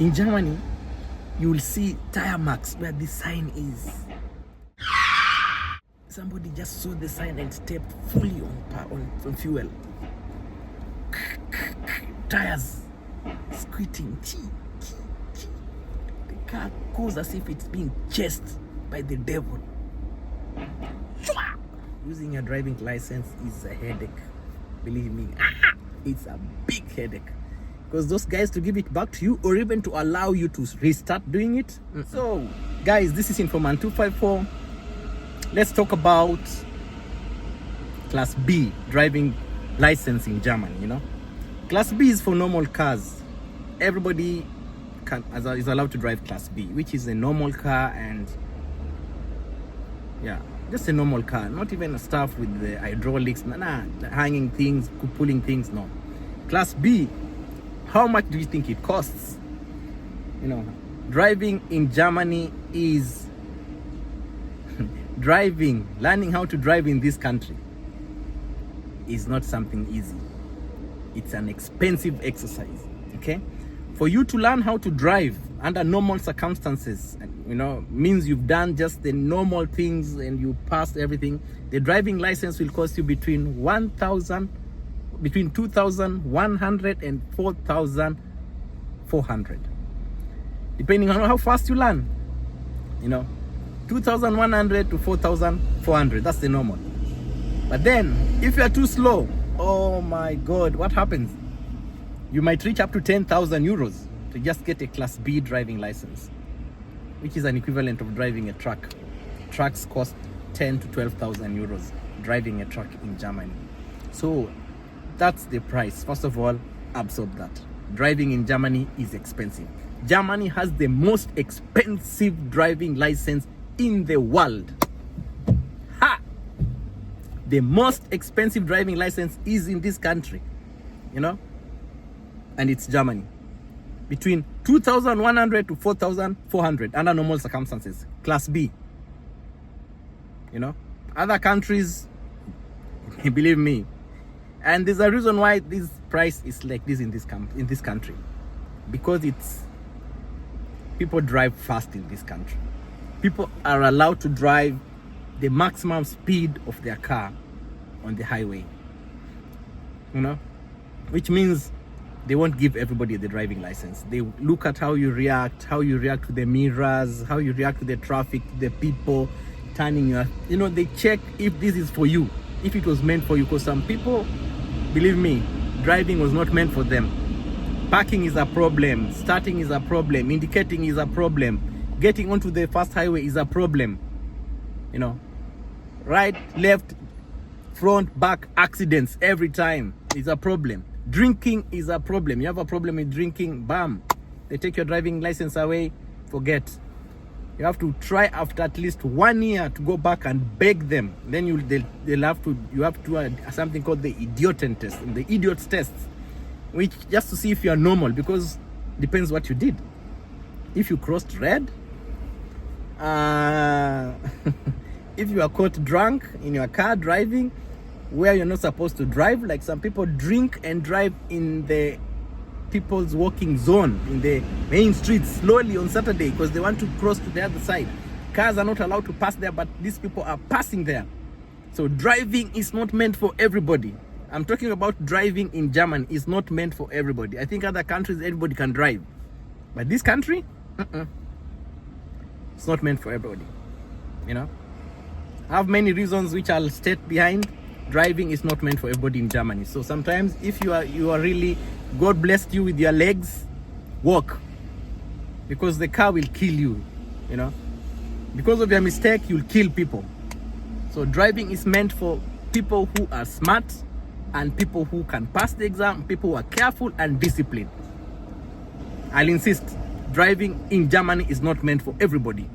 In Germany, you will see tire marks where this sign is. Somebody just saw the sign and stepped fully on fuel. Tires squeaking. The car goes as if it's being chased by the devil. Using your driving license is a headache. Believe me, it's a big headache. Because those guys, to give it back to you or even to allow you to restart doing it. So, guys, this is Infoman 254. Let's talk about Class B driving license in Germany, you know. Class B is for normal cars. Everybody is allowed to drive Class B, which is a normal car, and yeah, just a normal car. Not even stuff with the hydraulics, hanging things, pulling things, no. Class B, how much do you think it costs? You know, driving in Germany is learning how to drive in this country is not something easy. It's an expensive exercise, okay? For you to learn how to drive under normal circumstances, you know, means you've done just the normal things and you passed everything. The driving license will cost you between 2,100 and 4,400, depending on how fast you learn. You know, 2,100 to 4,400, that's the normal. But then if you are too slow, oh my God, what happens? You might reach up to 10,000 euros to just get a Class B driving license, which is an equivalent of driving a truck. Trucks cost 10 to 12,000 euros driving a truck in Germany. So that's the price. First of all, absorb that. Driving in Germany is expensive. Germany has the most expensive driving license in the world. The most expensive driving license is in this country, you know, and it's Germany. Between 2,100 to 4,400 under normal circumstances, Class B. You know, other countries, believe me, and there's a reason why this price is like this in this country, because people drive fast in this country. People are allowed to drive the maximum speed of their car on the highway, you know, which means they won't give everybody the driving license. They look at how you react to the mirrors, how you react to the traffic, the people turning you. You know, they check if this is for you, if it was meant for you. Because some people, believe me, driving was not meant for them. Parking is a problem, starting is a problem, indicating is a problem, getting onto the fast highway is a problem. You know, right, left, front, back accidents every time is a problem. Drinking is a problem. You have a problem with drinking, bam, they take your driving license away, forget. You have to try after at least 1 year to go back and beg them. Then you have to something called the idiot test, the idiot's test, which just to see if you are normal, because depends what you did. If you crossed red, if you are caught drunk in your car driving where you're not supposed to drive, like some people drink and drive in the people's walking zone, in the main streets slowly on Saturday because they want to cross to the other side. Cars are not allowed to pass there, but these people are passing there. So driving is not meant for everybody. I'm talking about driving in Germany is not meant for everybody. I think other countries everybody can drive, but this country, it's not meant for everybody. You know, I have many reasons which I'll state behind. Driving is not meant for everybody in Germany. So sometimes if you are really, God blessed you with your legs, walk, because the car will kill you. You know, because of your mistake you'll kill people. So driving is meant for people who are smart and people who can pass the exam, people who are careful and disciplined. I'll insist, driving in Germany is not meant for everybody.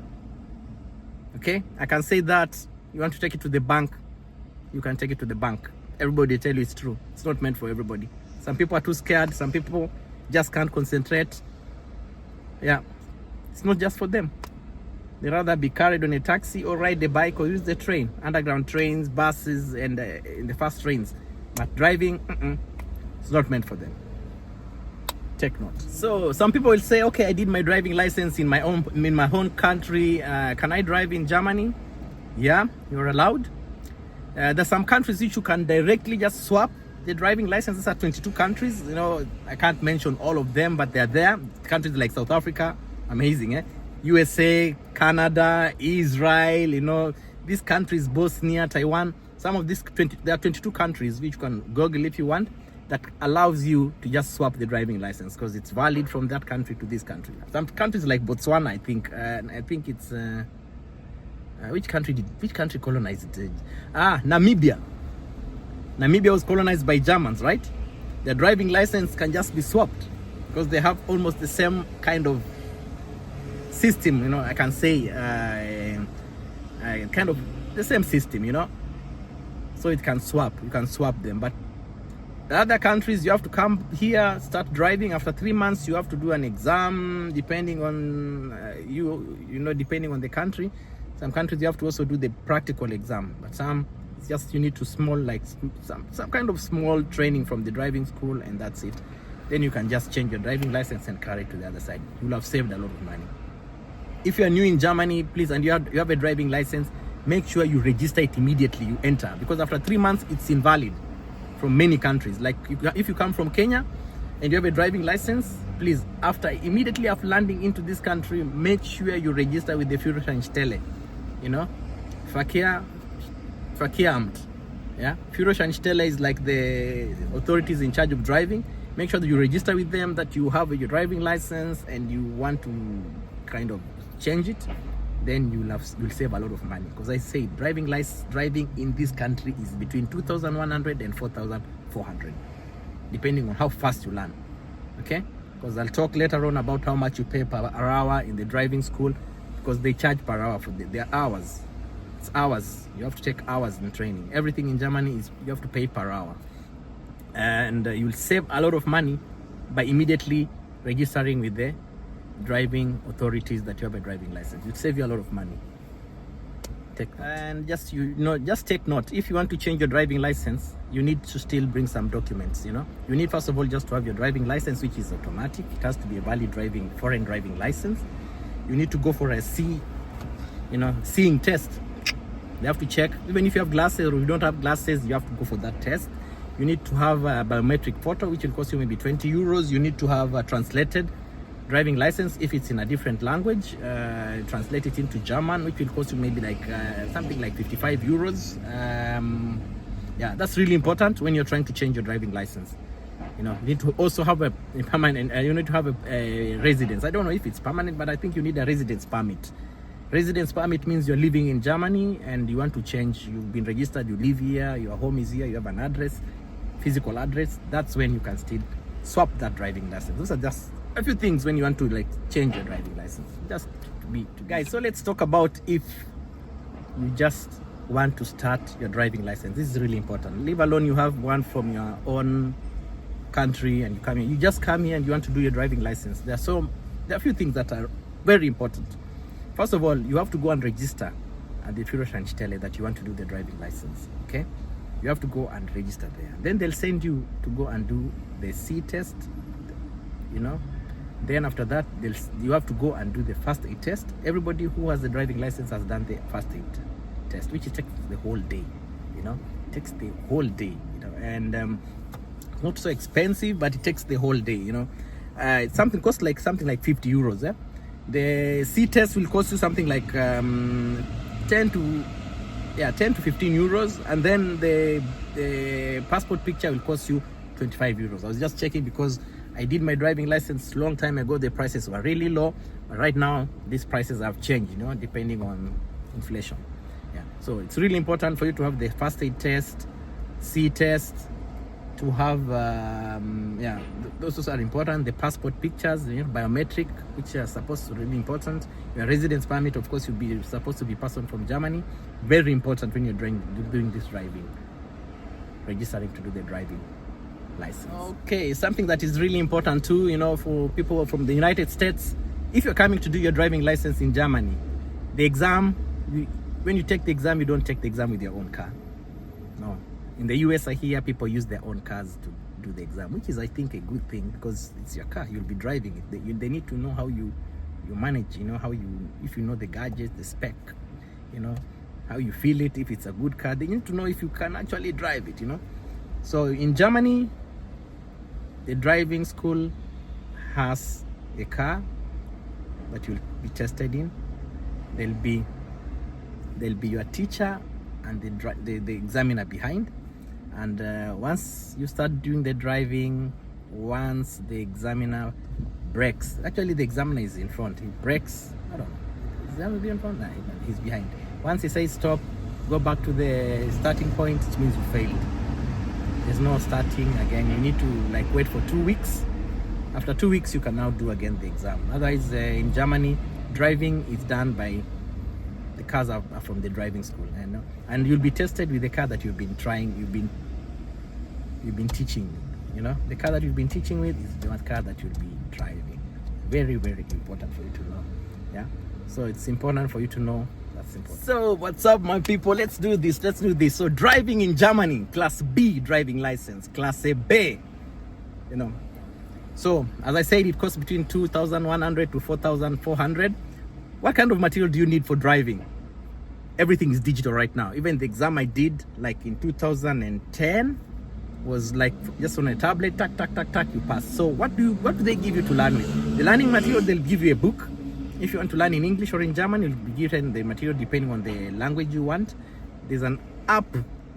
Okay, I can say that. You want to take it to the bank, you can take it to the bank. Everybody tell you it's true. It's not meant for everybody. Some people are too scared, some people just can't concentrate. Yeah, it's not just for them. They rather be carried on a taxi or ride the bike or use the train, underground trains, buses, and in the fast trains. But driving, it's not meant for them. Take note. So some people will say, okay, I did my driving license in my own country. Can I drive in Germany? Yeah, you're allowed. There's some countries which you can directly just swap the driving licenses. At 22 countries. You know, I can't mention all of them, but they're there. Countries like South Africa, amazing, eh? USA, Canada, Israel, you know, these countries, Bosnia, Taiwan, some of these there are 22 countries which you can Google if you want, that allows you to just swap the driving license because it's valid from that country to this country. Some countries like Botswana, I think it's which country colonized it? Namibia. Namibia was colonized by Germans, right? Their driving license can just be swapped because they have almost the same kind of system, you know, I can say kind of the same system, you know, so it can swap, you can swap them. But the other countries, you have to come here, start driving. After 3 months you have to do an exam, depending on depending on the country. Some countries you have to also do the practical exam, but some it's just you need to some kind of small training from the driving school, and that's it. Then you can just change your driving license and carry it to the other side. You'll have saved a lot of money. If you are new in Germany, please, and you have a driving license, make sure you register it immediately you enter, because after 3 months it's invalid from many countries. Like if you come from Kenya and you have a driving license, please, immediately after landing into this country, make sure you register with the Führerscheinstelle, you know, Verkehrsamt. Yeah, Führerscheinstelle is like the authorities in charge of driving. Make sure that you register with them, that you have your driving license and you want to kind of change it. Then you'll save a lot of money, because I say driving in this country is between 2,100 and 4,400, depending on how fast you learn. Okay, because I'll talk later on about how much you pay per hour in the driving school, because they charge per hour for their hours. It's hours. You have to take hours in training. Everything in Germany is you have to pay per hour, and you'll save a lot of money by immediately registering with the driving authorities that you have a driving license. It'll save you a lot of money. Just take note. If you want to change your driving license, you need to still bring some documents. You know, you need first of all just to have your driving license, which is automatic. It has to be a valid foreign driving license. You need to go for a seeing test. They have to check, even if you have glasses or you don't have glasses, you have to go for that test. You need to have a biometric photo, which will cost you maybe 20 euros. You need to have a translated driving license if it's in a different language. Translate it into German, which will cost you maybe like something like 55 euros. Yeah, that's really important when you're trying to change your driving license. You know, you need to also have a permanent. You need to have a residence. I don't know if it's permanent, but I think you need a residence permit. Residence permit means you're living in Germany and you want to change. You've been registered, you live here, your home is here, you have an address, physical address. That's when you can still swap that driving license. Those are just a few things when you want to like change your driving license. Just to be guys. So let's talk about if you just want to start your driving license. This is really important. Leave alone you have one from your own country and you come here. You just come here and you want to do your driving license. There are a few things that are very important. First of all, you have to go and register at the Führerscheinstelle that you want to do the driving license. Okay, you have to go and register there. Then they'll send you to go and do the C test. You know, then after that, you have to go and do the first aid test. Everybody who has the driving license has done the first aid test, which takes the whole day. You know, it takes the whole day. You know, and not so expensive, but it takes the whole day. You know, costs like something like 50 euros. Eh? The C test will cost you something like 10 to 15 euros, and then the passport picture will cost you 25 euros. I was just checking because I did my driving license a long time ago. The prices were really low, but right now these prices have changed, you know, depending on inflation. Yeah, so it's really important for you to have the first aid test, C test, to have those are important. The passport pictures, you know, biometric, which are supposed to be really important. Your residence permit, of course, you'll be supposed to be person from Germany. Very important when you're doing this driving, registering to do the driving license. Okay, something that is really important too, you know, for people from the United States. If you're coming to do your driving license in Germany, the exam, when you take the exam, you don't take the exam with your own car. No. In the US, I hear people use their own cars to do the exam, which is, I think, a good thing, because it's your car, you'll be driving it. They need to know how you manage, how you, if you know the gadget, the spec, how you feel it. If it's a good car, they need to know if you can actually drive it. So in Germany, the driving school has a car that you'll be tested in. There'll be your teacher and the examiner behind. And once you start doing the driving, once the examiner brakes, actually the examiner is in front, he brakes, I don't know, is the examiner in front? No, he's behind. Once he says stop, go back to the starting point, it means you failed. There's no starting again. You need to wait for 2 weeks. After 2 weeks, you can now do again the exam. Otherwise, in Germany, driving is done by the cars are from the driving school, and you'll be tested with the car that you've been teaching. The car that you've been teaching with is the car that you'll be driving. Very, very important for you to know. Yeah. So it's important for you to know. That's important. So what's up, my people? Let's do this. So driving in Germany, Class B driving license, Class A B. So as I said, it costs between 2,100 to 4,400. What kind of material do you need for driving? Everything is digital right now. Even the exam I did in 2010 was just on a tablet, tack, you pass. So what do they give you to learn with? The learning material, they'll give you a book. If you want to learn in English or in German, you'll be given the material depending on the language you want. There's an app.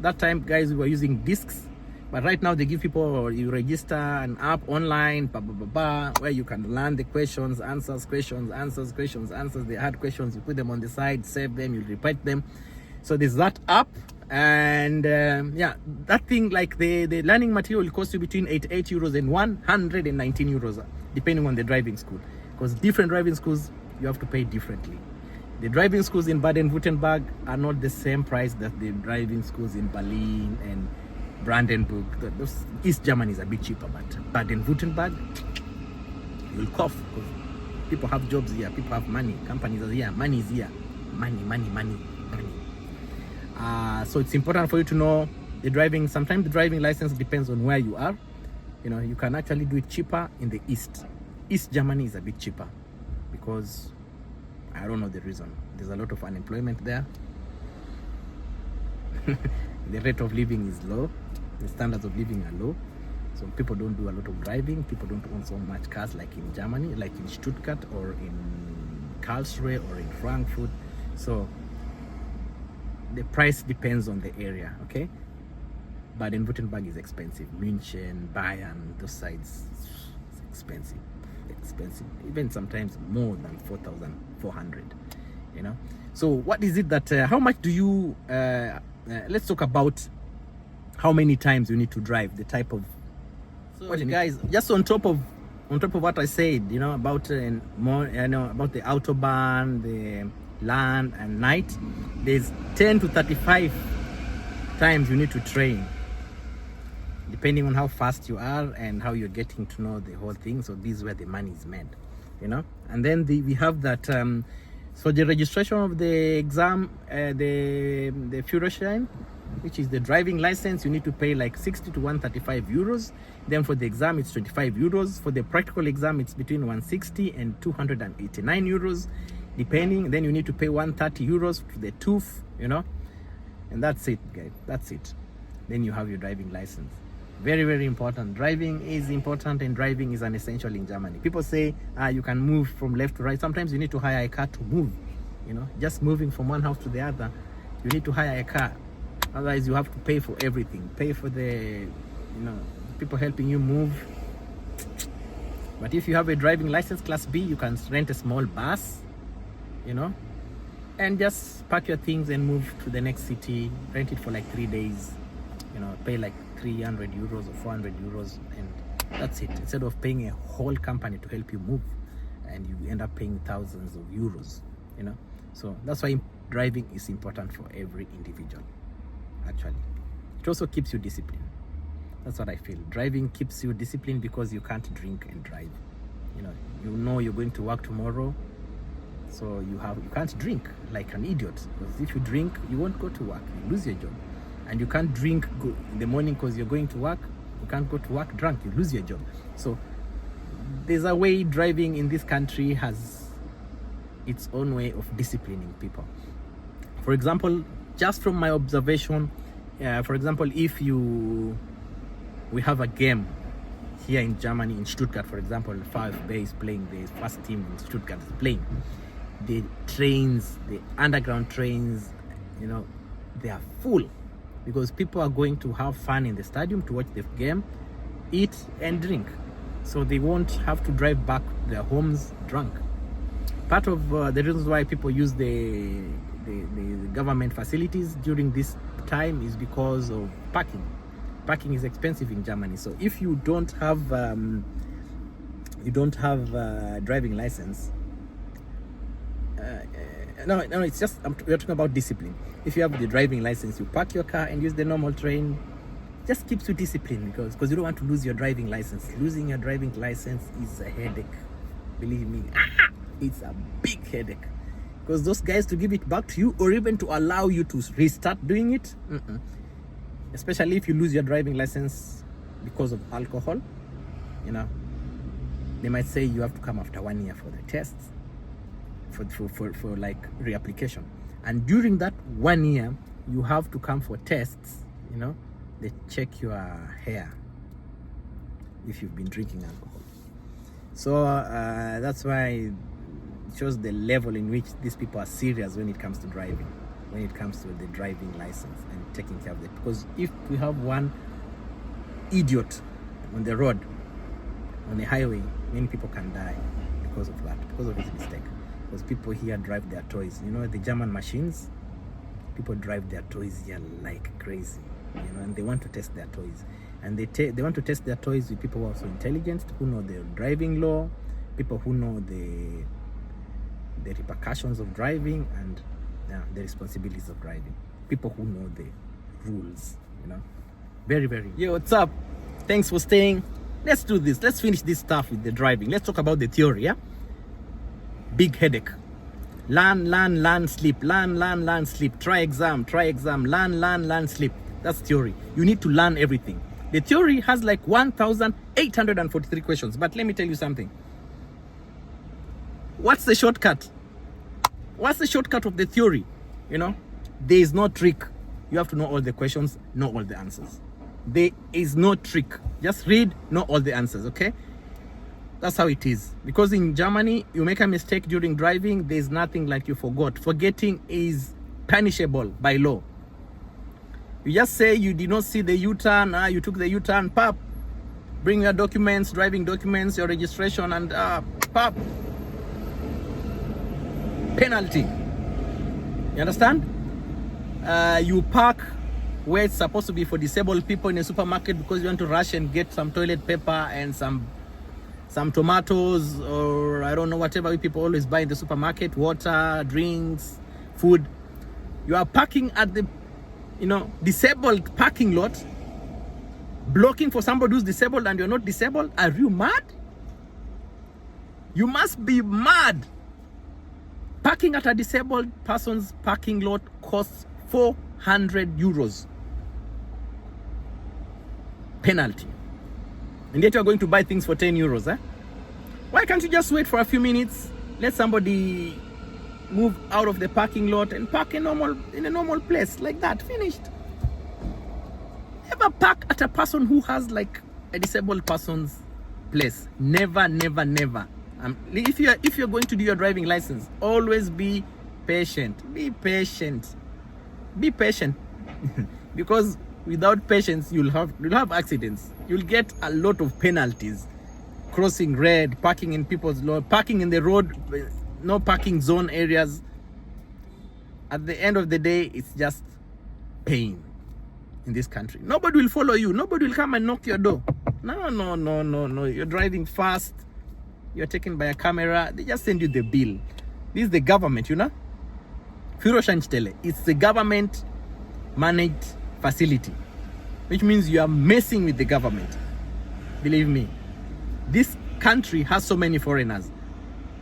That time, guys, we were using discs. But right now, they give people, you register an app online, where you can learn the questions, answers the hard questions. You put them on the side, save them, you repeat them. So there's that app. And that thing, the learning material will cost you between 88 euros and 119 euros, depending on the driving school. Because different driving schools, you have to pay differently. The driving schools in Baden-Württemberg are not the same price that the driving schools in Berlin and Brandenburg. East Germany is a bit cheaper, but Baden-Württemberg, you'll cough, because people have jobs here, people have money, companies are here, money is here, money. So it's important for you to know the driving. Sometimes the driving license depends on where you are. You can actually do it cheaper in the East. East Germany is a bit cheaper because I don't know the reason. There's a lot of unemployment there. The rate of living is low. The standards of living are low. So people don't do a lot of driving. People don't own so much cars like in Germany, like in Stuttgart or in Karlsruhe or in Frankfurt. So the price depends on the area, okay? Baden-Württemberg is expensive. München, Bayern, those sides, it's expensive. Even sometimes more than 4,400, So what is it that, how much do you, let's talk about how many times you need to drive, the type of, guys, just on top of what I said, about about the Autobahn, the land and night, there's 10 to 35 times you need to train, depending on how fast you are and how you're getting to know the whole thing. So this is where the money is made, and then we have that so the registration of the exam, the Führerschein, which is the driving license, you need to pay 60 to 135 euros. Then for the exam, it's 25 euros. For the practical exam, it's between 160 and 289 euros, depending. Then you need to pay 130 euros to the TÜV, and that's it, guys. That's it. Then you have your driving license. Very, very important. Driving is important, and driving is an essential in Germany. People say you can move from left to right. Sometimes you need to hire a car to move. Just moving from one house to the other, you need to hire a car. Otherwise, you have to pay for everything. Pay for the, people helping you move. But if you have a driving license, Class B, you can rent a small bus, and just pack your things and move to the next city. Rent it for 3 days. Pay 300 euros or 400 euros, and that's it. Instead of paying a whole company to help you move, and you end up paying thousands of euros. So that's why driving is important for every individual. Actually, it also keeps you disciplined. That's what I feel. Driving keeps you disciplined because you can't drink and drive. You're going to work tomorrow, so you can't drink like an idiot, because if you drink, you won't go to work. You lose your job. And you can't drink in the morning because you're going to work. You can't go to work drunk, you lose your job. So there's a way driving in this country has its own way of disciplining people. For example, just from my observation, for example, if we have a game here in Germany, in Stuttgart, for example, VfB is playing, the first team in Stuttgart is playing. The trains, the underground trains, you know, they are full because people are going to have fun in the stadium to watch the game, eat and drink. So they won't have to drive back to their homes drunk. Part of the reasons why people use the government facilities during this time is because of parking. Parking is expensive in Germany. So if you don't have a driving license, no, it's just we're talking about discipline. If you have the driving license, you park your car and use the normal train. Just keeps you disciplined because you don't want to lose your driving license. Losing your driving license is a headache. Believe me, it's a big headache. Because those guys, to give it back to you or even to allow you to restart doing it, especially if you lose your driving license because of alcohol, you know, they might say you have to come after 1 year for the tests, for like reapplication. And during that 1 year, you have to come for tests, you know. They check your hair if you've been drinking alcohol. So that's why it shows the level in which these people are serious when it comes to driving, when it comes to the driving license and taking care of it. Because if we have one idiot on the road, on the highway, many people can die because of that, because of his mistake. Because people here drive their toys. You know, the German machines, people drive their toys here like crazy. You know, and they want to test their toys, and they want to test their toys with people who are so intelligent, who know the driving law, people who know the repercussions of driving and the responsibilities of driving, people who know the rules. You know, very, very. Yo, what's up? Thanks for staying. Let's do this. Let's finish this stuff with the driving. Let's talk about the theory. Yeah, big headache. Learn, sleep. Learn, sleep. Try exam. Learn, sleep. That's theory. You need to learn everything. The theory has like 1,843 questions. But let me tell you something. What's the shortcut? What's the shortcut of the theory? You know, there is no trick. You have to know all the questions, know all the answers. There is no trick. Just read, know all the answers, okay? That's how it is. Because in Germany, you make a mistake during driving, there's nothing like you forgot. Forgetting is punishable by law. You just say you did not see the U-turn, you took the U-turn, pop, bring your documents, driving documents, your registration, and pop, penalty. You understand? You park where it's supposed to be for disabled people in a supermarket because you want to rush and get some toilet paper and some tomatoes, or I don't know, whatever people always buy in the supermarket, water, drinks, food. You are parking at the disabled parking lot, blocking for somebody who's disabled and you're not disabled. Are you mad? You must be mad. Parking at a disabled person's parking lot costs 400 euros. Penalty. And yet you're going to buy things for 10 euros. Why can't you just wait for a few minutes, let somebody move out of the parking lot and park in a normal place like that? Finished. Never park at a person who has like a disabled person's place. Never. If you're going to do your driving license, always be patient. Be patient. Because without patience, you'll have accidents. You'll get a lot of penalties. Crossing red, parking in people's law, parking in the road, no parking zone areas. At the end of the day, it's just pain in this country. Nobody will follow you. Nobody will come and knock your door. No. You're driving fast. You're taken by a camera. They just send you the bill. This is the government, you know? It's the government managed facility, which means you are messing with the government. Believe me, this country has so many foreigners,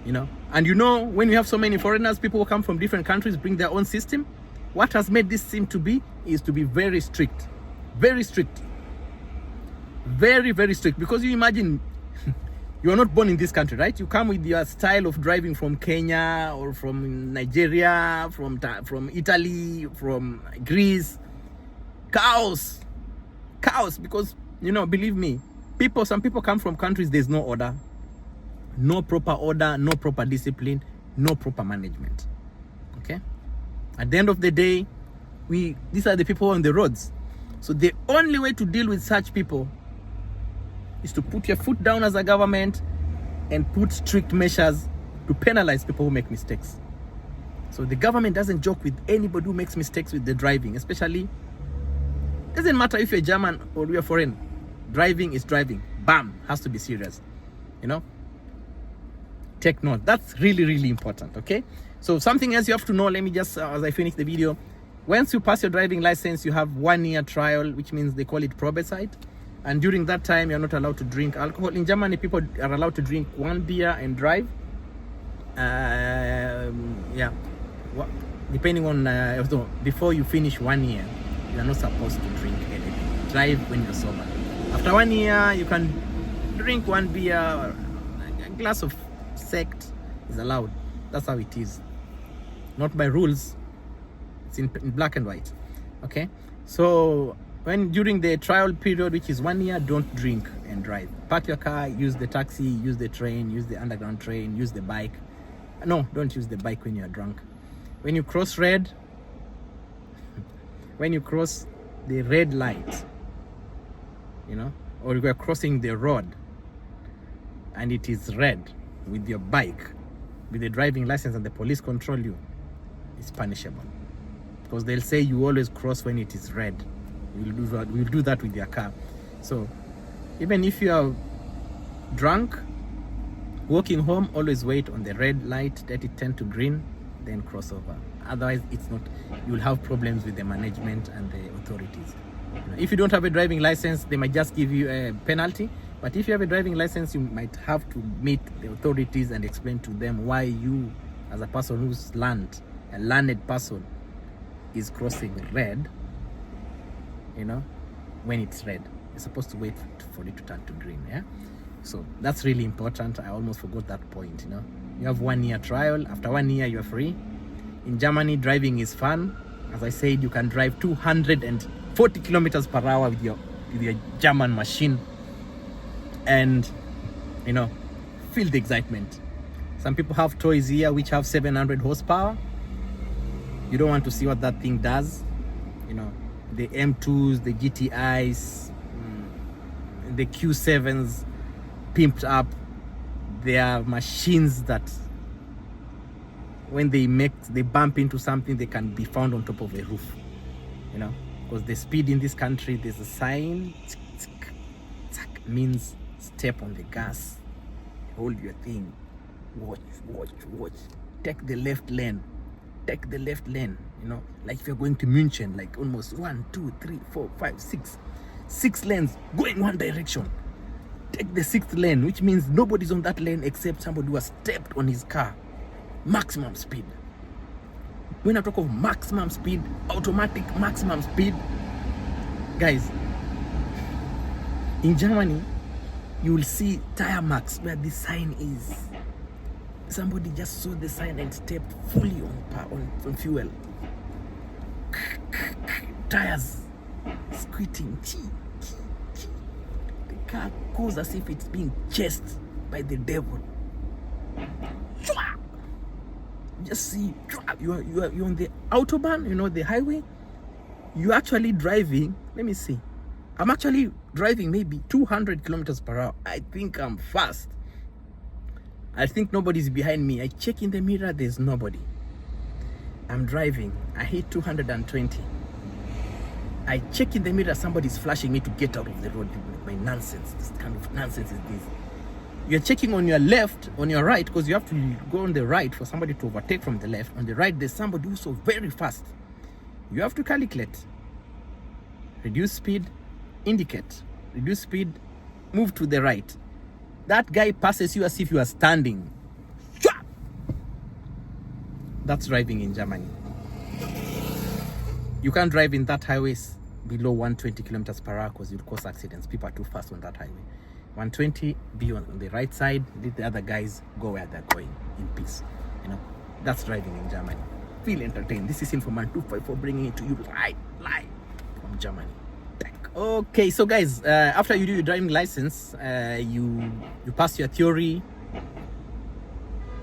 you know, and when you have so many foreigners, people who come from different countries bring their own system. What has made this seem to be is to be very strict, very very, very strict, because you imagine you are not born in this country, right? You come with your style of driving from Kenya or from Nigeria, from Italy, from Greece. Chaos, because, you know, believe me, some people come from countries there's no order, no proper order, no proper discipline, no proper management. Okay, at the end of the day, these are the people on the roads. So the only way to deal with such people is to put your foot down as a government and put strict measures to penalize people who make mistakes. So the government doesn't joke with anybody who makes mistakes with the driving, especially, doesn't matter if you're German or you're foreign, driving is driving. Bam, has to be serious. You know, take note. That's really, really important. Okay, so something else you have to know, let me just as I finish the video, once you pass your driving license, you have 1 year trial, which means they call it Probezeit. And during that time, you're not allowed to drink alcohol. In Germany, people are allowed to drink 1 beer and drive. Yeah, depending on before you finish 1 year, you are not supposed to drink anything. Drive when you're sober. After 1 year, you can drink 1 beer, or a glass of sect is allowed. That's how it is. Not by rules. It's in black and white. Okay, so during the trial period, which is 1 year, don't drink and drive. Park your car, use the taxi, use the train, use the underground train, use the bike. No, don't use the bike when you are drunk. When you cross the red light, you know, or you are crossing the road and it is red with your bike, with the driving license, and the police control you, it's punishable. Because they'll say you always cross when it is red. We'll do that with your car. So even if you are drunk, walking home, always wait on the red light, let it turn to green, then cross over. Otherwise, you'll have problems with the management and the authorities. If you don't have a driving license, they might just give you a penalty. But if you have a driving license, you might have to meet the authorities and explain to them why you, as a person who's a learned person, is crossing red. You know, when it's red, you're supposed to wait for it to turn to green. Yeah, so that's really important. I almost forgot that point. You know, you have 1 year trial. After 1 year, you're free. In Germany, driving is fun. As I said, you can drive 240 kilometers per hour with your German machine, and, you know, feel the excitement. Some people have toys here which have 700 horsepower. You don't want to see what that thing does. You know, the M2s, the GTIs, the Q7s, pimped up. They are machines that, when they bump into something, they can be found on top of a roof. You know, because the speed in this country, there's a sign, means step on the gas, hold your thing, watch, take the left lane, you know, like if you're going to München, like almost 1, 2, 3, 4, 5, 6 lanes going one direction. Take the 6th lane, which means nobody's on that lane except somebody who has stepped on his car. Maximum speed. When I talk of maximum speed, automatic maximum speed, guys, in Germany, you will see tire marks where the sign is. Somebody just saw the sign and stepped fully on fuel. Tires squeaking. The car goes as if it's being chased by the devil. Just see, you're on the autobahn, you know, the highway. You're actually driving, let me see. I'm actually driving maybe 200 kilometers per hour. I think I'm fast. I think nobody's behind me. I check in the mirror, there's nobody. I'm driving. I hit 220. I check in the mirror, somebody's flashing me to get out of the road. My nonsense. This kind of nonsense is this. You're checking on your left, on your right, because you have to go on the right for somebody to overtake from the left. On the right, there's somebody who's so very fast. You have to calculate. Reduce speed, indicate. Reduce speed, move to the right. That guy passes you as if you are standing. That's driving in Germany. You can't drive in that highways below 120 kilometers per hour because you'll cause accidents. People are too fast on that highway. 120, be on the right side, let the other guys go where they're going in peace. You know, that's driving in Germany. Feel entertained. This is Informan 254 bringing it to you live from Germany. Okay, so guys, after you do your driving license, you pass your theory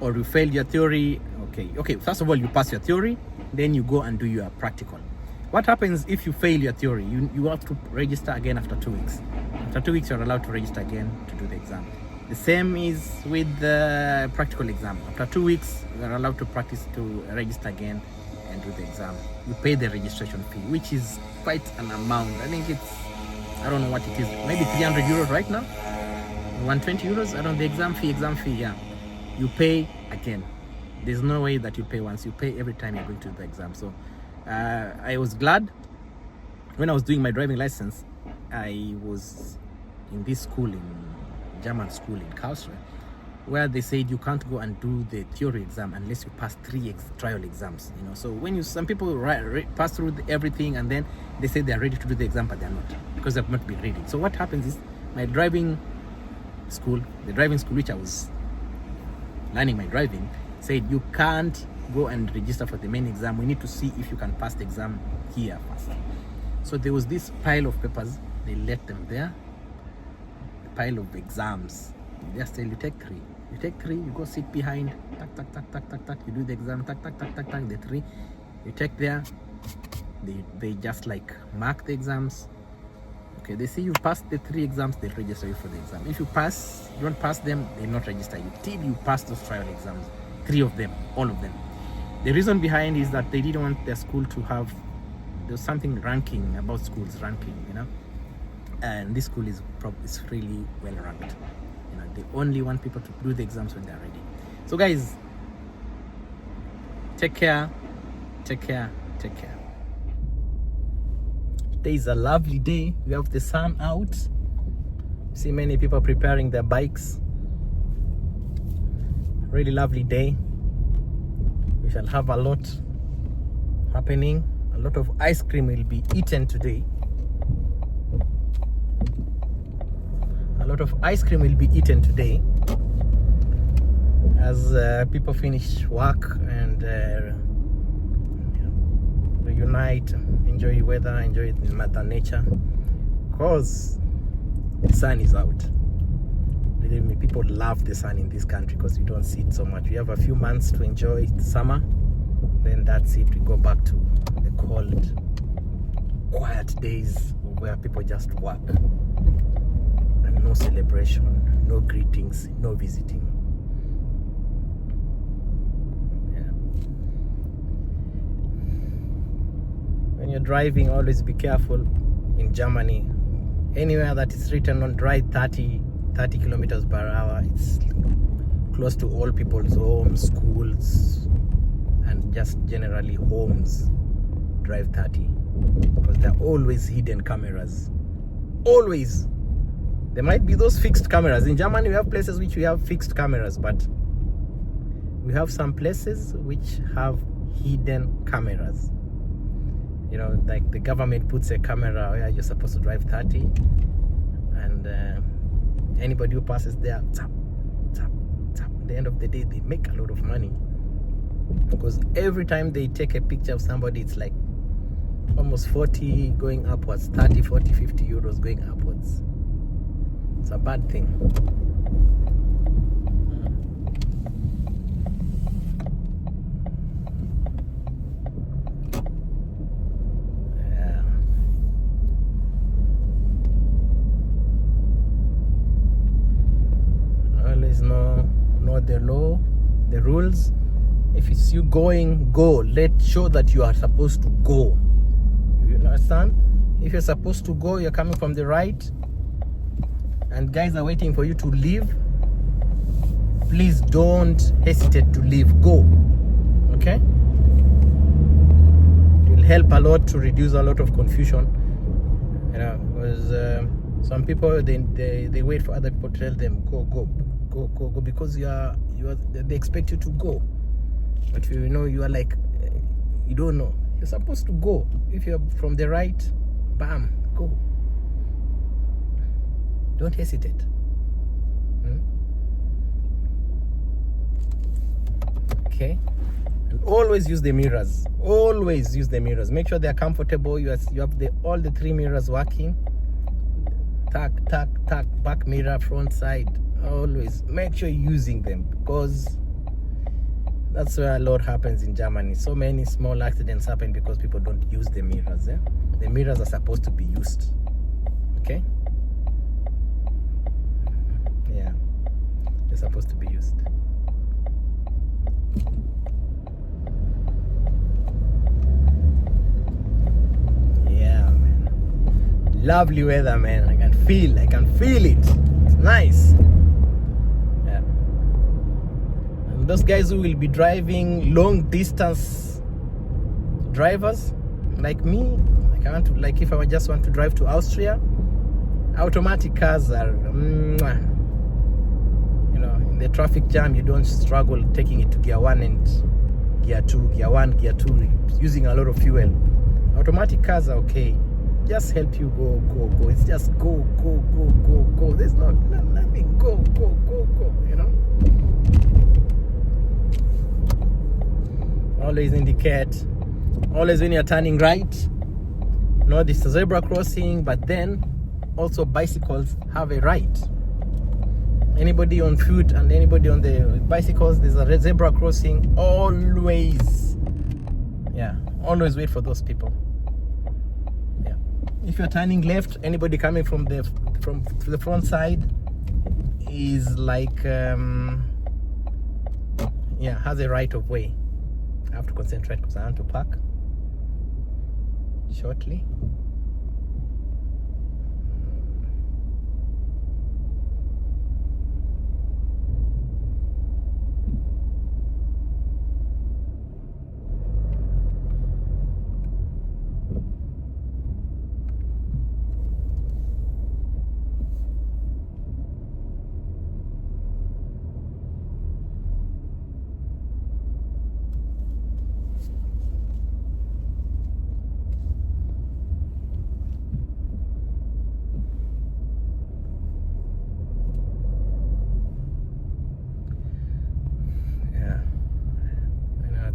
or you fail your theory. Okay, first of all, you pass your theory, then you go and do your practical. What happens if you fail your theory? You have to register again after 2 weeks. After 2 weeks, you're allowed to register again to do the exam. The same is with the practical exam. After 2 weeks, you're allowed to register again and do the exam. You pay the registration fee, which is quite an amount. I think I don't know what it is, maybe 300 euros right now, 120 euros. I don't know, the exam fee, yeah. You pay again. There's no way that you pay once. You pay every time you're going to do the exam. So I was glad when I was doing my driving license. I was in this school, in German school in Karlsruhe, where they said you can't go and do the theory exam unless you pass 3 trial exams. You know, so when some people pass through everything and then they say they're ready to do the exam, but they're not because they've not been ready. So what happens is the driving school which I was learning my driving, said you can't go and register for the main exam. We need to see if you can pass the exam here first. So there was this pile of papers. They let them there. The pile of exams. They just tell you take 3. You take 3. You go sit behind. Tack. You do the exam. Tack. The 3. You take there. They just like mark the exams. Okay, they see you pass the 3 exams, they'll register you for the exam. If you don't pass them, they'll not register you till you pass those trial exams. 3 of them, all of them. The reason behind is that they didn't want their school to have, there's something ranking about schools ranking, you know, and this school is really well ranked. You know, they only want people to do the exams when they're ready. So guys, take care. Today is a lovely day. We have the sun out. See many people preparing their bikes. Really lovely day. We shall have a lot happening. A lot of ice cream will be eaten today. As people finish work and reunite, enjoy weather, enjoy Mother Nature, because the sun is out. Believe me, people love the sun in this country because we don't see it so much. We have a few months to enjoy the summer, then that's it. We go back to the cold, quiet days where people just work and no celebration, no greetings, no visiting. When you're driving, always be careful. In Germany, anywhere that is written on drive 30 kilometers per hour, it's close to all people's homes, schools, and just generally homes. Drive 30, because there are always hidden cameras. Always. There might be those fixed cameras. In Germany, we have places which we have fixed cameras, but we have some places which have hidden cameras. You know, like the government puts a camera where you're supposed to drive 30, and anybody who passes there, tap. At the end of the day, they make a lot of money, because every time they take a picture of somebody, it's like almost 40 going upwards, 30, 40, 50 euros going upwards. It's a bad thing. Know the law, the rules. If it's you going, go. Show that you are supposed to go. You understand? If you're supposed to go, you're coming from the right, and guys are waiting for you to leave, please don't hesitate to leave. Go. Okay? It will help a lot to reduce a lot of confusion. You know, because some people they wait for other people to tell them go, because they expect you to go, but you know, you are like, you don't know, you're supposed to go. If you're from the right, Bam, go. Don't hesitate. Okay. And always use the mirrors. Always use the mirrors. Make sure they're comfortable. You have all the 3 mirrors working. Tack, tack, tack, back mirror, front side. Always make sure you're using them, because that's where a lot happens in Germany. So many small accidents happen because people don't use the mirrors. The mirrors are supposed to be used. Okay? Yeah. They're supposed to be used. Yeah, man. Lovely weather, man. I can feel it. It's nice. Yeah. And those guys who will be driving long distance, drivers like me, if I just want to drive to Austria, automatic cars are, in the traffic jam, you don't struggle taking it to gear 1 and gear 2, gear 1, gear 2, using a lot of fuel. Automatic cars are okay. Just help you go. It's just go. There's nothing. Go. Always indicate. Always when you're turning right. No, this is a zebra crossing, but then also bicycles have a right. Anybody on foot and anybody on the bicycles, there's a zebra crossing. Always wait for those people. If you're turning left, anybody coming from the front side is like has a right of way. I have to concentrate because I want to park shortly.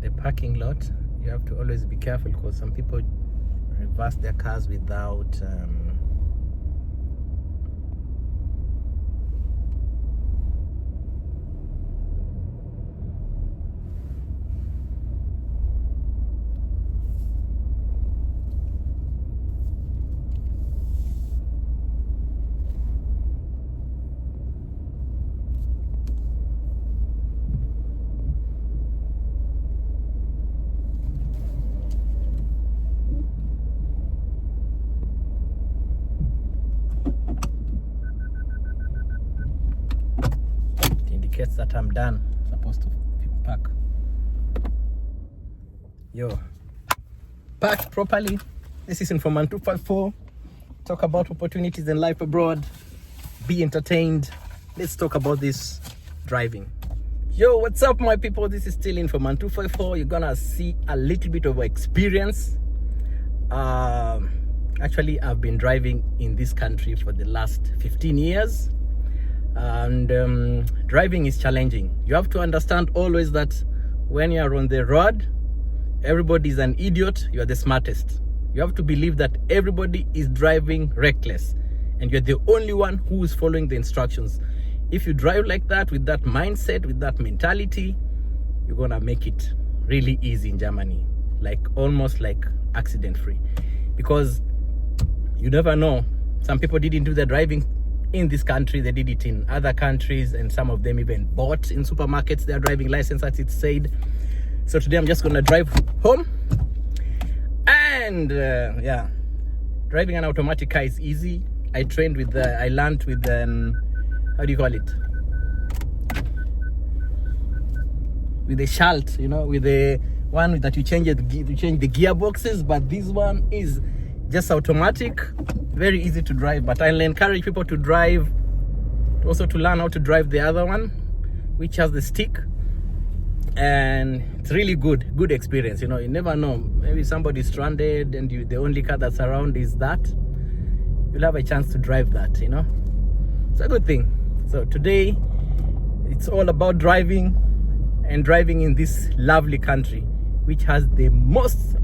The parking lot, you have to always be careful, because some people reverse their cars without that I'm done. Supposed to park. Parked properly. This is Informant 254. Talk about opportunities in life abroad. Be entertained. Let's talk about this driving. What's up, my people? This is still Informant 254. You're gonna see a little bit of experience. Actually, I've been driving in this country for the last 15 years. And driving is challenging. You have to understand always that when you are on the road, everybody is an idiot. You are the smartest. You have to believe that everybody is driving reckless and you're the only one who is following the instructions. If you drive like that, with that mindset, with that mentality, you're gonna make it really easy in Germany, almost like accident free, because you never know. Some people didn't do the driving in this country, they did it in other countries, and some of them even bought in supermarkets their driving license, as it said. So today I'm just gonna drive home, and driving an automatic car is easy. I learned with how do you call it, with the Schalt, with the one that you change the gearboxes, but this one is just automatic, very easy to drive. But I'll encourage people to drive, also to learn how to drive the other one, which has the stick, and it's really good experience. You know, you never know, maybe somebody's stranded and the only car that's around is that. You'll have a chance to drive that, you know. It's a good thing. So today it's all about driving, and driving in this lovely country which has the most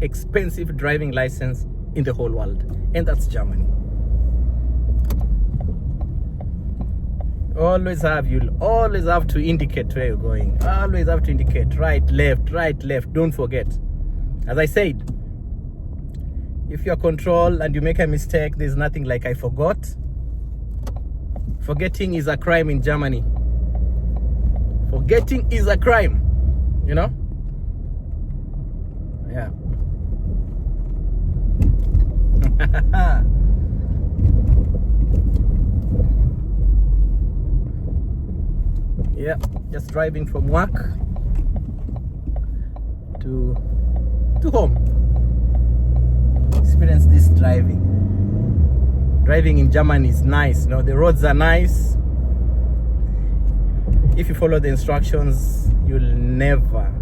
expensive driving license in the whole world, and that's Germany. You'll always have to indicate where you're going. Always have to indicate right, left. Don't forget. As I said, if you're control and you make a mistake, there's nothing like I forgot. Forgetting is a crime in Germany. Forgetting is a crime, you know? Yeah. Yeah, just driving from work to home. Experience this driving. Driving in Germany is nice, you know, the roads are nice. If you follow the instructions, you'll never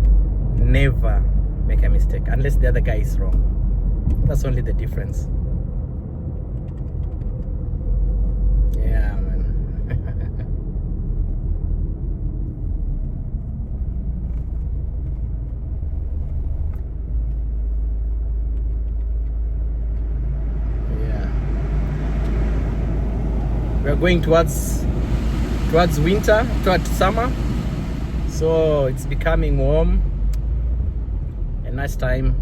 make a mistake unless the other guy is wrong. That's only the difference. Yeah, man. Yeah. We are going towards winter, towards summer. So it's becoming warm. A nice time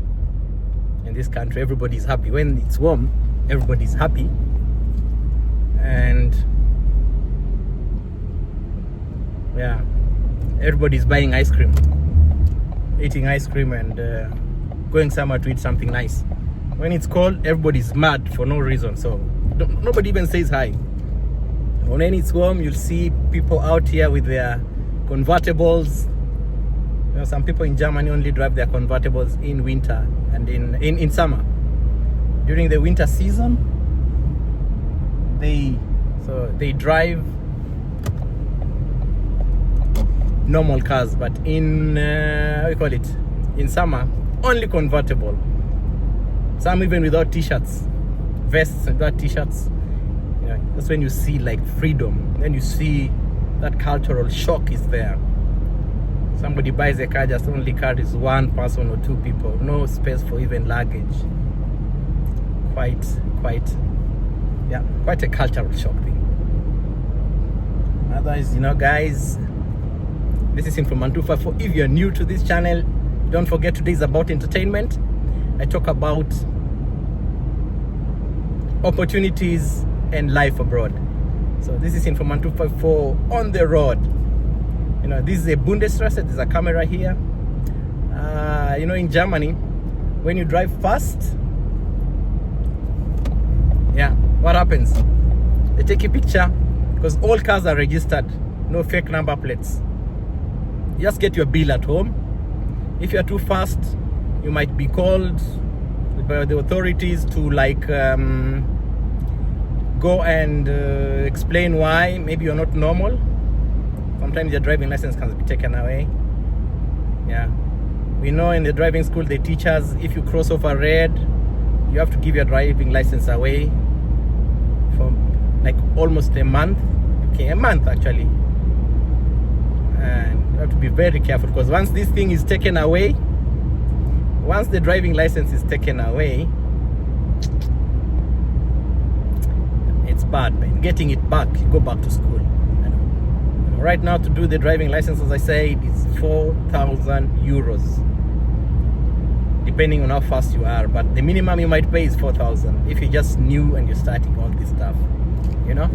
in this country. Everybody's happy. When it's warm, everybody's happy. And yeah, everybody's buying ice cream, eating ice cream, and going somewhere to eat something nice. When it's cold, everybody's mad for no reason. So nobody even says hi. When it's warm, you'll see people out here with their convertibles. You know, some people in Germany only drive their convertibles in winter and in summer. During the winter season, they drive normal cars, but in in summer, only convertible. Some even without t-shirts, vests without t-shirts. Yeah, that's when you see like freedom. Then you see that cultural shock is there. Somebody buys a car, just only carries one person or two people, no space for even luggage. Quite a cultural shock thing. Otherwise, you know, guys, this is Informant 254. If you're new to this channel, don't forget today is about entertainment. I talk about opportunities and life abroad. So this is Informant 254 on the road. You know, this is a Bundesstraße. There's a camera here. You know, in Germany, when you drive fast, yeah, what happens? They take a picture because all cars are registered, no fake number plates. You just get your bill at home. If you're too fast, you might be called by the authorities to like go and explain why maybe you're not normal. Sometimes your driving license can be taken away. Yeah, we know in the driving school they teach us if you cross over red, you have to give your driving license away for like almost a month. Okay, a month actually. And you have to be very careful because once this thing is taken away, once the driving license is taken away, it's bad, man. Getting it back, you go back to school. Right now, to do the driving license, as I said, it's 4,000 euros, depending on how fast you are. But the minimum you might pay is 4,000 if you're just new and you're starting all this stuff, you know.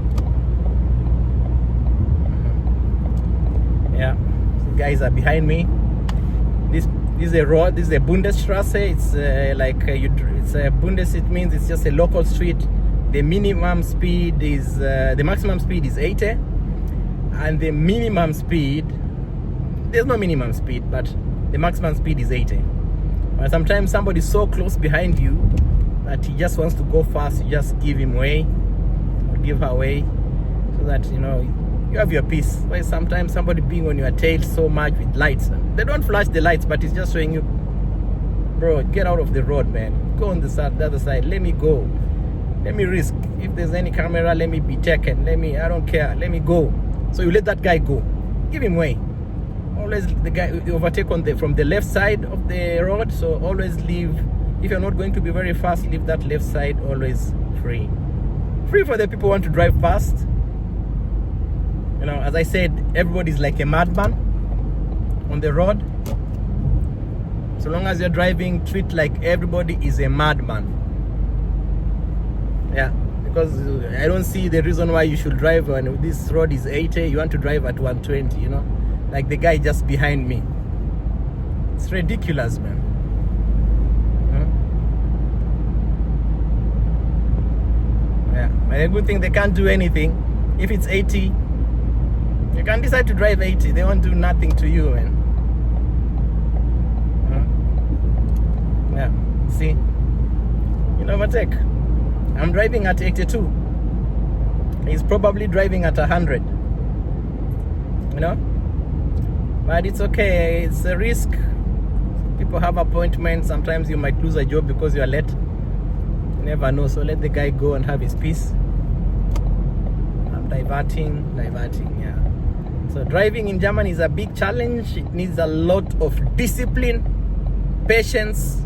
Yeah, so guys are behind me. This is a road. This is a Bundesstraße. It's it's a Bundes. It means it's just a local street. The minimum speed is the maximum speed is 80. And the minimum speed, there's no minimum speed, but the maximum speed is 80. But sometimes somebody's so close behind you that he just wants to go fast, you just give him way or give her way so that, you know, you have your peace. Where sometimes somebody being on your tail so much with lights, They don't flash the lights, but it's just showing you, bro, get out of the road, man. Go on the other side. Let me go. Let me risk. If there's any camera, let me be taken. I don't care. Let me go. So you let that guy go. Give him way. Always the guy you overtake from the left side of the road. So always leave. If you're not going to be very fast, leave that left side always free. Free for the people who want to drive fast. You know, as I said, everybody's like a madman on the road. So long as you're driving, treat like everybody is a madman. Yeah, because I don't see the reason why you should drive when this road is 80, you want to drive at 120, you know, like the guy just behind me. It's ridiculous, man. Yeah, but a good thing they can't do anything. If it's 80, you can decide to drive 80. They won't do nothing to you, man. Yeah, see, you overtake. I'm driving at 82. He's probably driving at 100. You know, but it's okay. It's a risk. People have appointments. Sometimes you might lose a job because you are late. You never know. So let the guy go and have his peace. I'm diverting. Yeah. So driving in Germany is a big challenge. It needs a lot of discipline, patience.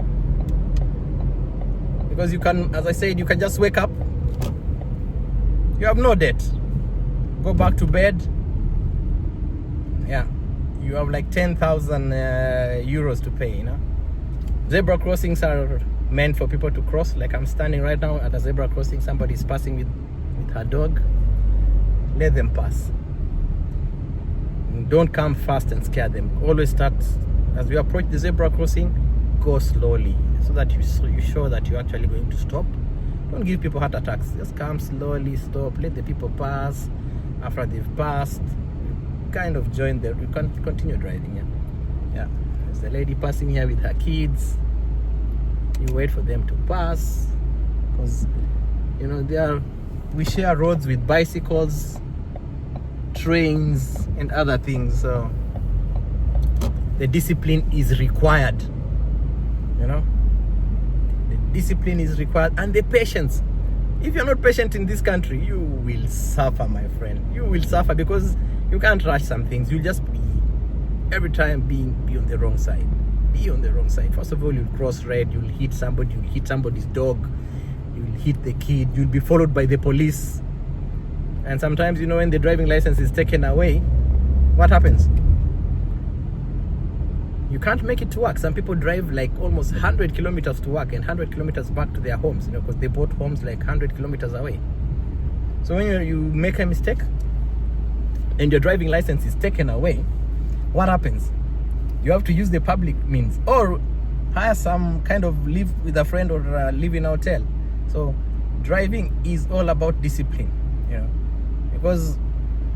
Because you can, as I said, you can just wake up. You have no debt. Go back to bed. Yeah. You have like 10,000 euros to pay, you know. Zebra crossings are meant for people to cross. Like I'm standing right now at a zebra crossing. Somebody's passing with her dog. Let them pass. Don't come fast and scare them. Always start, as we approach the zebra crossing, go slowly, so that you show that you're actually going to stop. Don't give people heart attacks. Just come slowly, stop, let the people pass. After they've passed, you kind of join them. You can continue driving. Yeah. There's a lady passing here with her kids. You wait for them to pass, because you know we share roads with bicycles, trains, and other things. So the discipline is required. You know, the discipline is required, and the patience. If you're not patient in this country, you will suffer, my friend. You will suffer, because you can't rush some things. You'll just be every time be on the wrong side. Be on the wrong side. First of all, you'll cross red. You'll hit somebody. You'll hit somebody's dog. You'll hit the kid. You'll be followed by the police. And sometimes, you know, when the driving license is taken away, what happens? You can't make it to work. Some people drive like almost 100 kilometers to work and 100 kilometers back to their homes, you know, because they bought homes like 100 kilometers away. So when you make a mistake and your driving license is taken away, what happens? You have to use the public means, or hire some kind of live with a friend, or live in a hotel. So driving is all about discipline, you know, because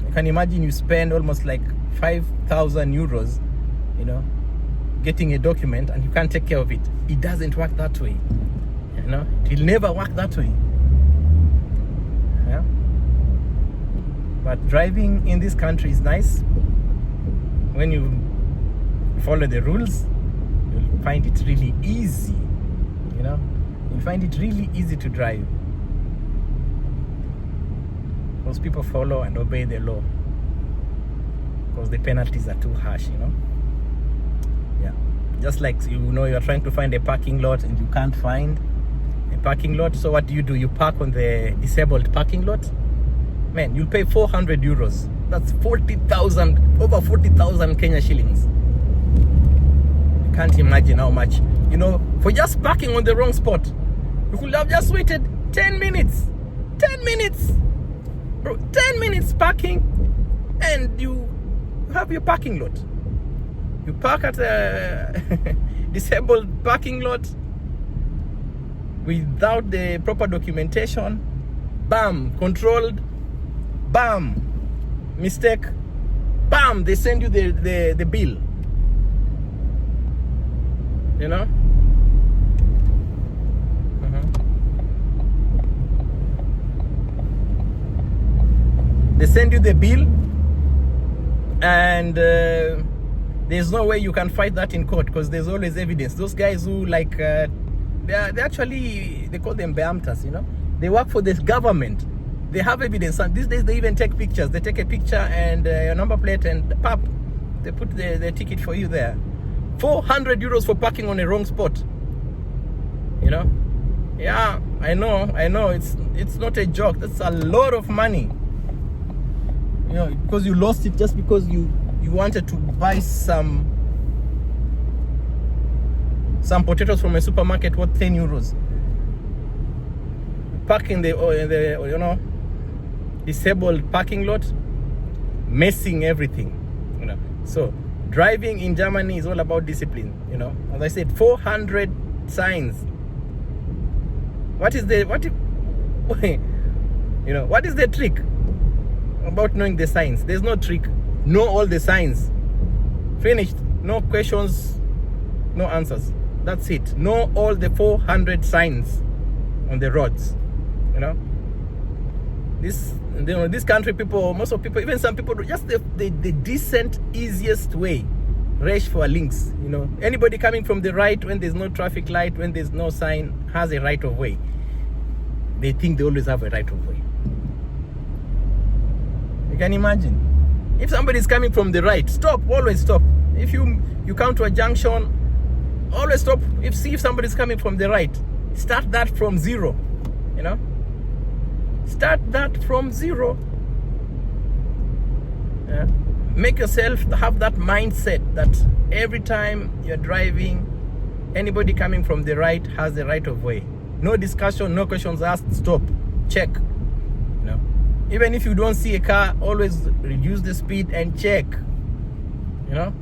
you can imagine you spend almost like 5,000 euros, you know, getting a document, and you can't take care of it. It doesn't work that way. You know, it will never work that way. Yeah. But driving in this country is nice. When you follow the rules, you'll find it really easy. You know, you'll find it really easy to drive. Most people follow and obey the law, because the penalties are too harsh, you know. Yeah, just like, you know, you're trying to find a parking lot and you can't find a parking lot. So what do? You park on the disabled parking lot. Man, you'll pay 400 euros. That's 40,000, over 40,000 Kenya shillings. You can't imagine how much, you know, for just parking on the wrong spot. You could have just waited 10 minutes. 10 minutes. Bro, 10 minutes parking, and you have your parking lot. You park at a disabled parking lot without the proper documentation. Bam, controlled. Bam, mistake. Bam, they send you the bill. You know? They send you the bill, and There's no way you can fight that in court because there's always evidence. Those guys who like, they actually, they call them beamtas, you know. They work for this government. They have evidence. And these days they even take pictures. They take a picture and your number plate and pop, they put the ticket for you there. 400 euros for parking on a wrong spot. You know? Yeah, I know. It's not a joke. That's a lot of money. You know, because you lost it just because you wanted to buy some potatoes from a supermarket worth 10 euros. Park in the you know, disabled parking lot, messing everything, you know. So driving in Germany is all about discipline, you know. As I said, 400 signs. What is the trick about knowing the signs? There's no trick. Know all the signs. Finished. No questions, no answers. That's it. Know all the 400 signs on the roads. You know, this country people, most of people, even some people, just the decent, easiest way, rush for links. You know, anybody coming from the right when there's no traffic light, when there's no sign, has a right of way. They think they always have a right of way. You can imagine. If somebody is coming from the right, stop, always stop. If you come to a junction, always stop. If somebody is coming from the right, start that from zero, you know. Start that from zero. Yeah. Make yourself have that mindset that every time you're driving, anybody coming from the right has the right of way. No discussion, no questions asked, stop, check. You know? Even if you don't see a car, always reduce the speed and check. You know?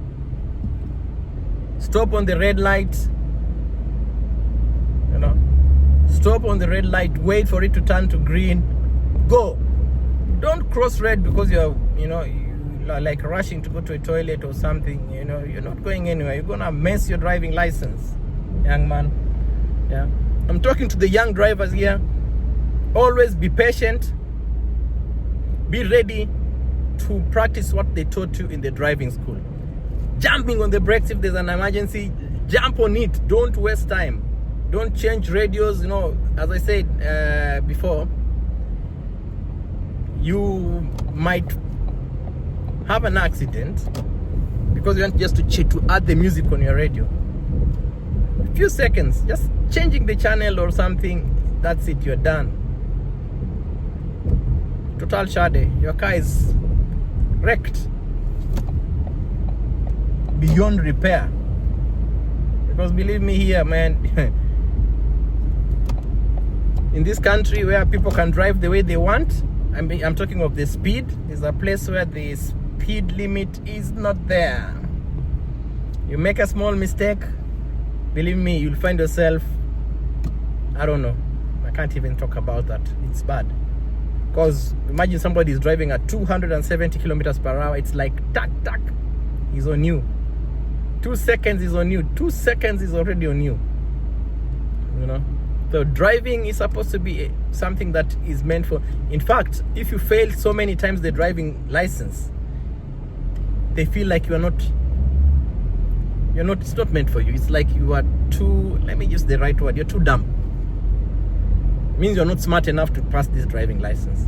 Stop on the red light. You know? Stop on the red light, wait for it to turn to green. Go. Don't cross red because you are like rushing to go to a toilet or something. You know, you're not going anywhere. You're gonna mess your driving license, young man. Yeah. I'm talking to the young drivers here. Always be patient. Be ready to practice what they taught you in the driving school. Jumping on the brakes if there's an emergency, jump on it. Don't waste time. Don't change radios. You know, as I said before, you might have an accident because you want just to add the music on your radio. A few seconds, just changing the channel or something, that's it, you're done. Total shade, your car is wrecked beyond repair. Because believe me here, man, in this country where people can drive the way they want, I'm talking of the speed. There's a place where the speed limit is not there. You make a small mistake, believe me, you'll find yourself, I don't know, I can't even talk about that. It's bad. Because imagine somebody is driving at 270 kilometers per hour. It's like tack, he's on you. 2 seconds is on you. 2 seconds is already on you. You know? So driving is supposed to be something that is meant for, in fact, if you fail so many times the driving license, they feel like it's not meant for you. It's like you are too, let me use the right word, you're too dumb. It means you're not smart enough to pass this driving license.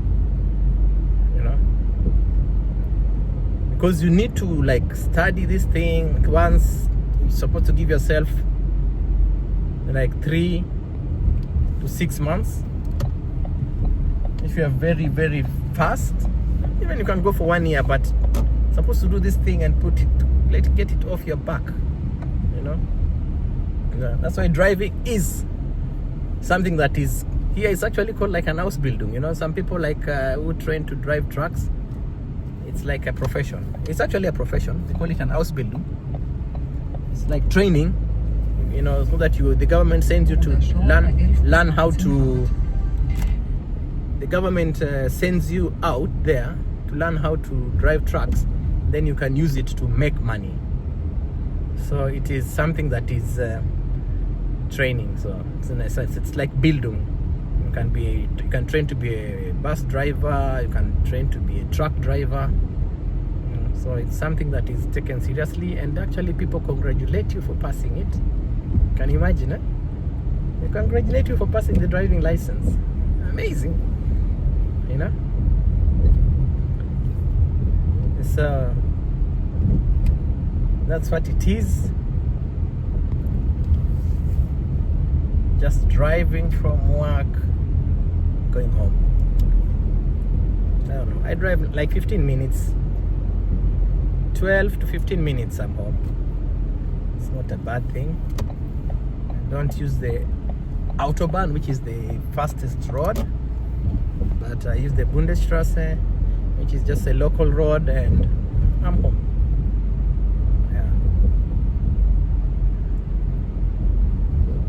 You know? Because you need to like study this thing once. You're supposed to give yourself like 3 to 6 months. If you are very, very fast, even you can go for 1 year, but supposed to do this thing and get it off your back. You know? Yeah, that's why driving is something that is here is actually called like an Ausbildung. You know, some people like who train to drive trucks, it's like a profession. It's actually a profession. They call it an Ausbildung. It's like training, you know, so that the government sends you to learn how to. The government sends you out there to learn how to drive trucks. Then you can use it to make money. So it is something that is training. So it's in a sense, it's like Bildung. You can train to be a bus driver. You can train to be a truck driver. So it's something that is taken seriously, and actually people congratulate you for passing it. Can you imagine, eh? They congratulate you for passing the driving license. Amazing, you know. So that's what it is. Just driving from work, going home. I don't know, I drive like 15 minutes, 12 to 15 minutes I'm home. It's not a bad thing. I don't use the Autobahn, which is the fastest road, but I use the Bundesstraße, which is just a local road, and I'm home. Yeah.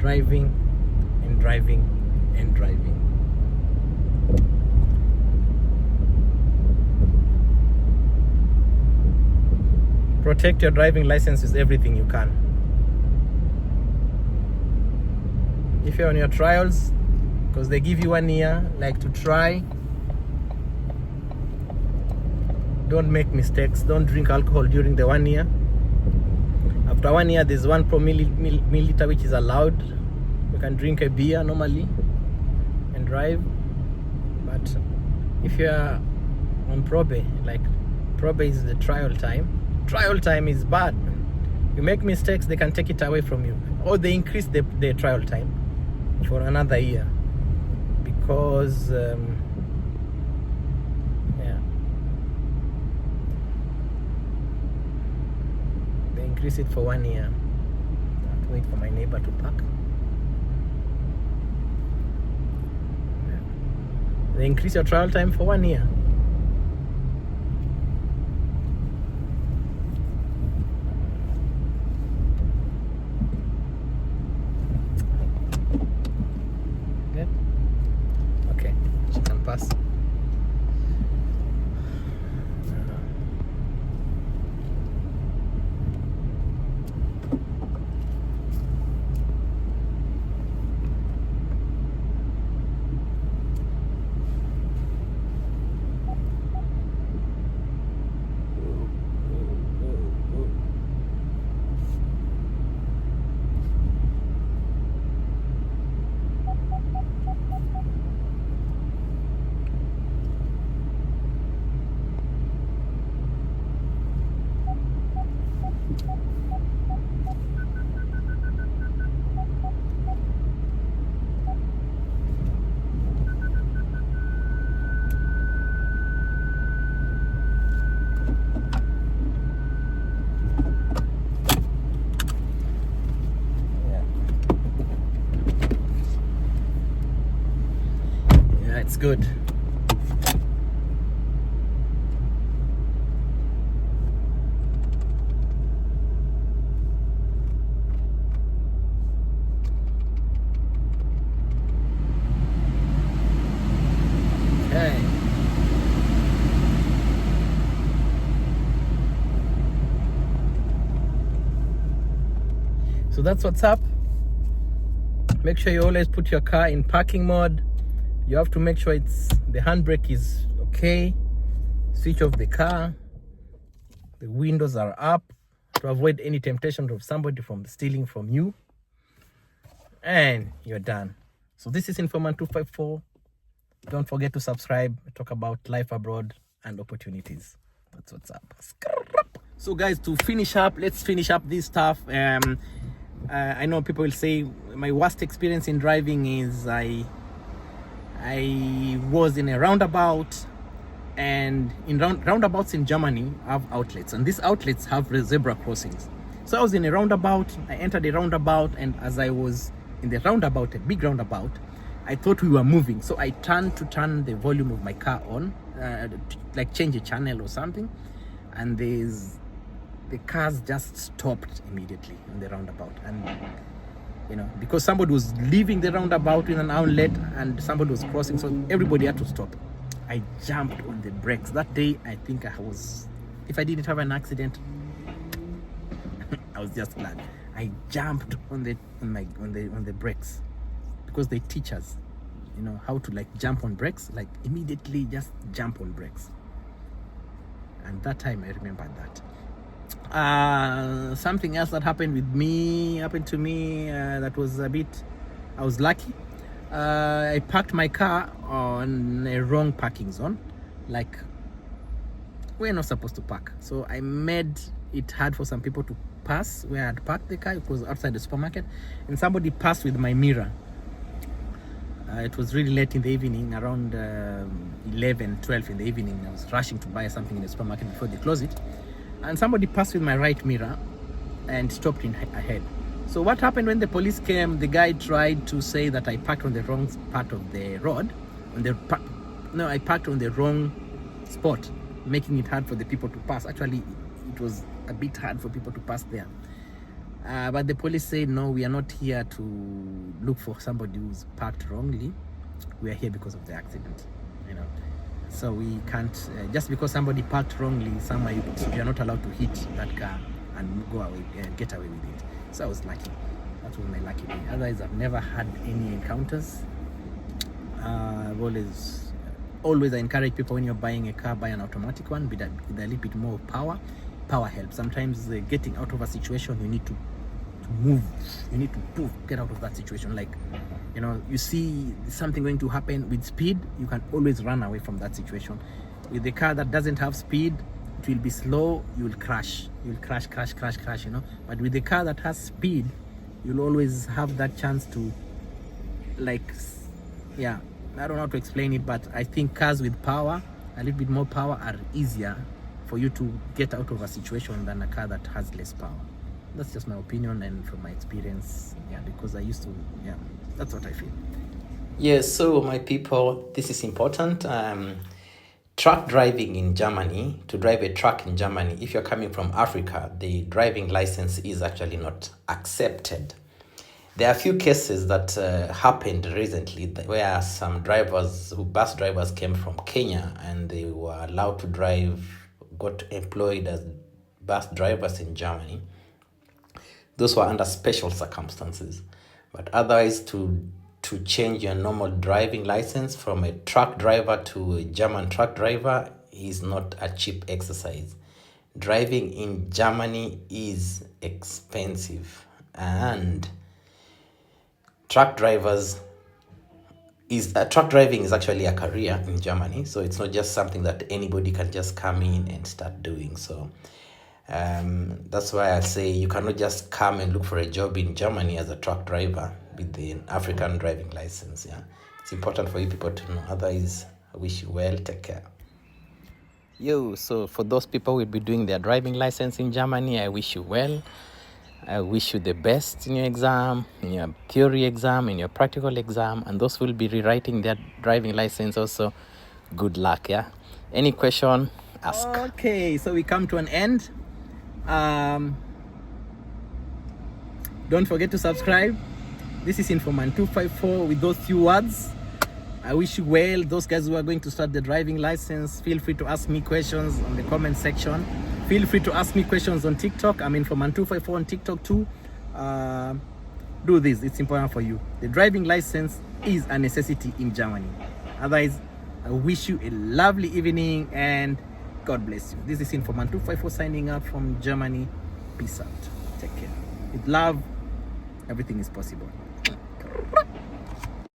Driving and driving and driving. Protect your driving license with everything you can. If you're on your trials, because they give you 1 year, like, to try, don't make mistakes. Don't drink alcohol during the 1 year. After 1 year, there's 1 per milliliter which is allowed. You can drink a beer normally and drive. But if you're on probe, like, probe is the trial time. Trial time is bad. You make mistakes, they can take it away from you, or they increase the trial time for another year, because yeah, they increase it for 1 year. I have to wait for my neighbor to park. Yeah. They increase your trial time for 1 year. Okay, she can pass. It's good. Okay. So that's what's up. Make sure you always put your car in parking mode. You have to make sure the handbrake is okay. Switch off the car. The windows are up to avoid any temptation of somebody from stealing from you. And you're done. So this is Informant 254. Don't forget to subscribe. I talk about life abroad and opportunities. That's what's up. So guys, to finish up, let's finish up this stuff. I know people will say my worst experience in driving is I was in a roundabout, and in roundabouts in Germany have outlets, and these outlets have zebra crossings. So I was in a roundabout, I entered a roundabout, and as I was in the roundabout, a big roundabout, I thought we were moving. So I turned to turn the volume of my car on, like change a channel or something, and the cars just stopped immediately in the roundabout. And because somebody was leaving the roundabout in an outlet and somebody was crossing, so everybody had to stop. I jumped on the brakes. That day, I think if I didn't have an accident, I was just glad. I jumped on the brakes, because they teach us, how to like jump on brakes, like immediately just jump on brakes. And that time I remembered that. Something else that happened to me that was a bit, I was lucky. I parked my car on a wrong parking zone. Like, we're not supposed to park. So I made it hard for some people to pass where I had parked the car. It was outside the supermarket, and somebody passed with my mirror. It was really late in the evening, around 11, 12 in the evening. I was rushing to buy something in the supermarket before they close it. And somebody passed with my right mirror and stopped in ahead. So what happened when the police came, the guy tried to say that I parked on the wrong part of the road. I parked on the wrong spot, making it hard for the people to pass. Actually, it was a bit hard for people to pass there. But the police said, no, we are not here to look for somebody who's parked wrongly. We are here because of the accident, So we can't, just because somebody parked wrongly somewhere, you are not allowed to hit that car and go away, get away with it. So I was lucky. That was my lucky day. Otherwise, I've never had any encounters. I've always I encourage people, when you're buying a car, buy an automatic one with a little bit more power. Power helps. Sometimes getting out of a situation, you need to move. You need to get out of that situation. Like, you see something going to happen with speed, you can always run away from that situation. With the car that doesn't have speed, it will be slow, you'll crash. You'll crash. But with the car that has speed, you'll always have that chance to, I don't know how to explain it, but I think cars with power, a little bit more power, are easier for you to get out of a situation than a car that has less power. That's just my opinion and from my experience, because I used to, that's what I feel. Yes, so my people, this is important. Truck driving in Germany, to drive a truck in Germany, if you're coming from Africa, the driving license is actually not accepted. There are a few cases that happened recently where some bus drivers came from Kenya, and they were allowed to got employed as bus drivers in Germany. Those were under special circumstances. But otherwise, to change your normal driving license from a truck driver to a German truck driver is not a cheap exercise. Driving in Germany is expensive, and truck driving is actually a career in Germany. So it's not just something that anybody can just come in and start doing. So that's why I say you cannot just come and look for a job in Germany as a truck driver with the African driving license. It's important for you people to know. Otherwise, I wish you well. Take care. So for those people who will be doing their driving license in Germany, I wish you well. I wish you the best in your exam, in your theory exam, in your practical exam, and those who will be rewriting their driving license also, good luck. Any question, ask. Okay, so we come to an end. Don't forget to subscribe. This is Informant 254 with those few words. I wish you well. Those guys who are going to start the driving license, feel free to ask me questions on the comment section. Feel free to ask me questions on TikTok. I'm Informant 254 on TikTok too. Do this. It's important for you. The driving license is a necessity in Germany. Otherwise, I wish you a lovely evening and God bless you. This is Informant 254 signing out from Germany. Peace out. Take care. With love, everything is possible.